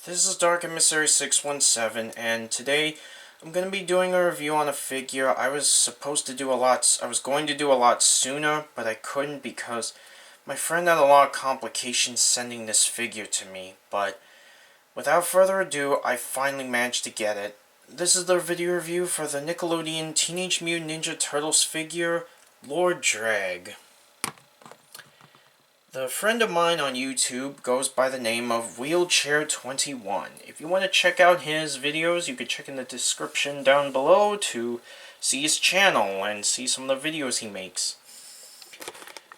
This is Dark Emissary 617, and today I'm going to be doing a review on a figure. I was going to do a lot sooner, but I couldn't because my friend had a lot of complications sending this figure to me. But without further ado, I finally managed to get it. This is the video review for the Nickelodeon Teenage Mutant Ninja Turtles figure, Lord Dregg. The friend of mine on YouTube goes by the name of Wheelchair21. If you want to check out his videos, you can check in the description down below to see his channel and see some of the videos he makes.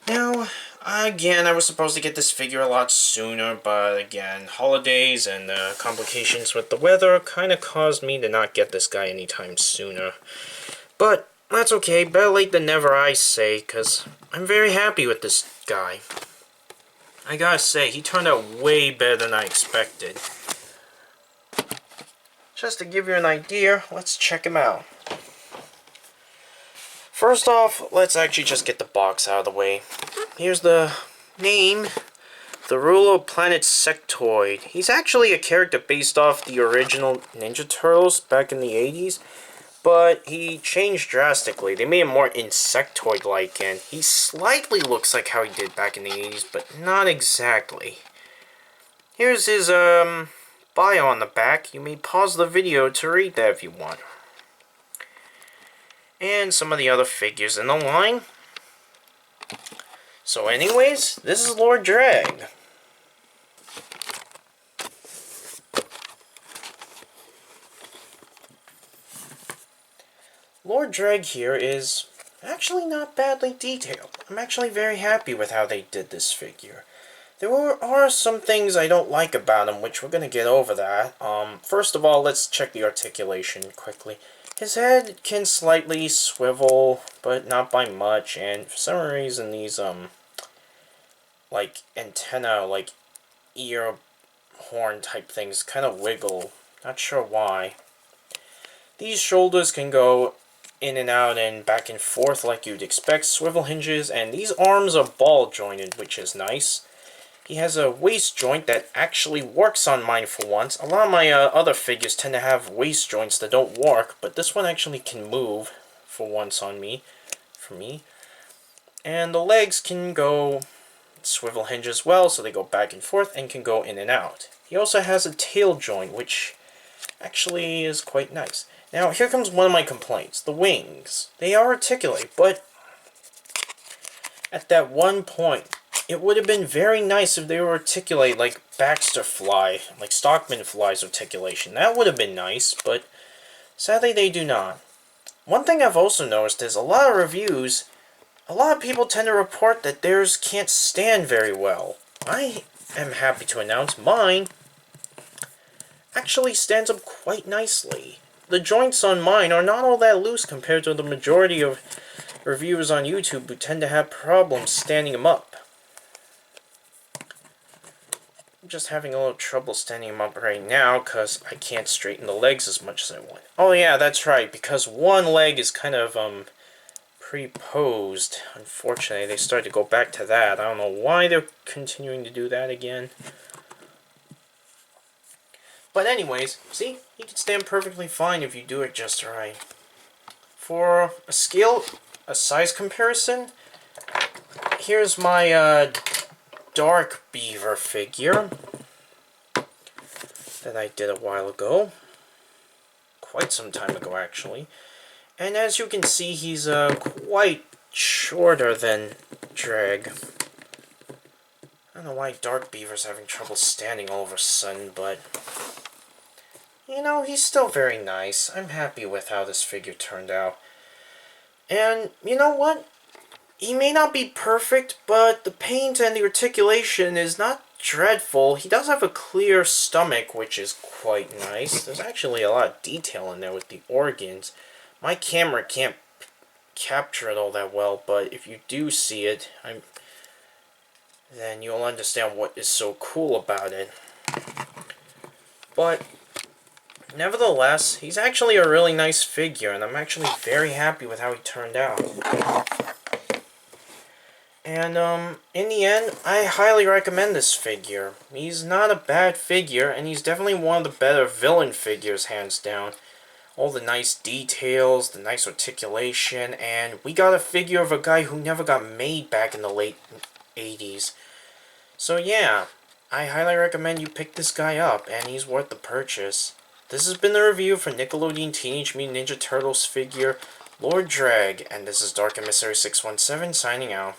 Now, again, I was supposed to get this figure a lot sooner, but again, holidays and complications with the weather kind of caused me to not get this guy anytime sooner. But that's okay, better late than never, I say, because I'm very happy with this guy. I gotta say, he turned out way better than I expected. Just to give you an idea, let's check him out. First off, let's actually just get the box out of the way. Here's the name, the ruler of planet Sectoid. He's actually a character based off the original Ninja Turtles back in the 80s. But he changed drastically. They made him more insectoid-like, and he slightly looks like how he did back in the 80s, but not exactly. Here's his bio on the back. You may pause the video to read that if you want. And some of the other figures in the line. So anyways, this is Lord Dregg. Lord Dregg here is actually not badly detailed. I'm actually very happy with how they did this figure. There are some things I don't like about him, which we're going to get over that. First of all, let's check the articulation quickly. His head can slightly swivel, but not by much, and for some reason these, like, antenna, like, ear horn type things kind of wiggle. Not sure why. These shoulders can go in and out and back and forth like you'd expect, swivel hinges, and these arms are ball jointed, which is nice. He has a waist joint that actually works on mine for once. A lot of my other figures tend to have waist joints that don't work, but this one actually can move for once on me, for me. And the legs can go swivel hinge as well, so they go back and forth and can go in and out. He also has a tail joint, which actually is quite nice. Now, here comes one of my complaints. The wings. They are articulate, but at that one point, it would have been very nice if they were articulate like Baxter Fly, like Stockman Fly's articulation. That would have been nice, but sadly they do not. One thing I've also noticed is a lot of reviews, a lot of people tend to report that theirs can't stand very well. I am happy to announce mine actually stands up quite nicely. The joints on mine are not all that loose compared to the majority of reviewers on YouTube who tend to have problems standing them up. I'm just having a little trouble standing them up right now because I can't straighten the legs as much as I want. Oh yeah, that's right, because one leg is kind of pre-posed. Unfortunately, they started to go back to that. I don't know why they're continuing to do that again. But anyways, see? He can stand perfectly fine if you do it just right. For a size comparison, here's my Dark Beaver figure that I did a while ago. Quite some time ago, actually. And as you can see, he's quite shorter than Dregg. I don't know why Dark Beaver's having trouble standing all of a sudden, but you know, he's still very nice. I'm happy with how this figure turned out. And you know what? He may not be perfect, but the paint and the articulation is not dreadful. He does have a clear stomach, which is quite nice. There's actually a lot of detail in there with the organs. My camera can't capture it all that well, but if you do see it, then you'll understand what is so cool about it. But nevertheless, he's actually a really nice figure, and I'm actually very happy with how he turned out. And, in the end, I highly recommend this figure. He's not a bad figure, and he's definitely one of the better villain figures, hands down. All the nice details, the nice articulation, and we got a figure of a guy who never got made back in the late 80s. So yeah, I highly recommend you pick this guy up, and he's worth the purchase. This has been the review for Nickelodeon Teenage Mutant Ninja Turtles figure Lord Dregg, and this is Dark Emissary 617 signing out.